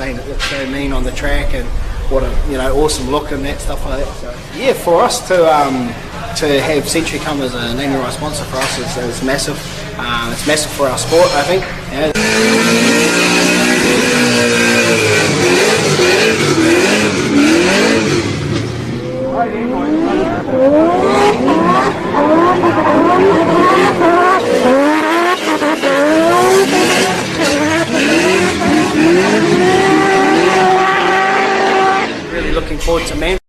they mean on the track, and what a awesome look and that stuff like that. So yeah, for us to have Century come as a naming rights sponsor for us is massive. It's massive for our sport, I think. Really looking forward to Man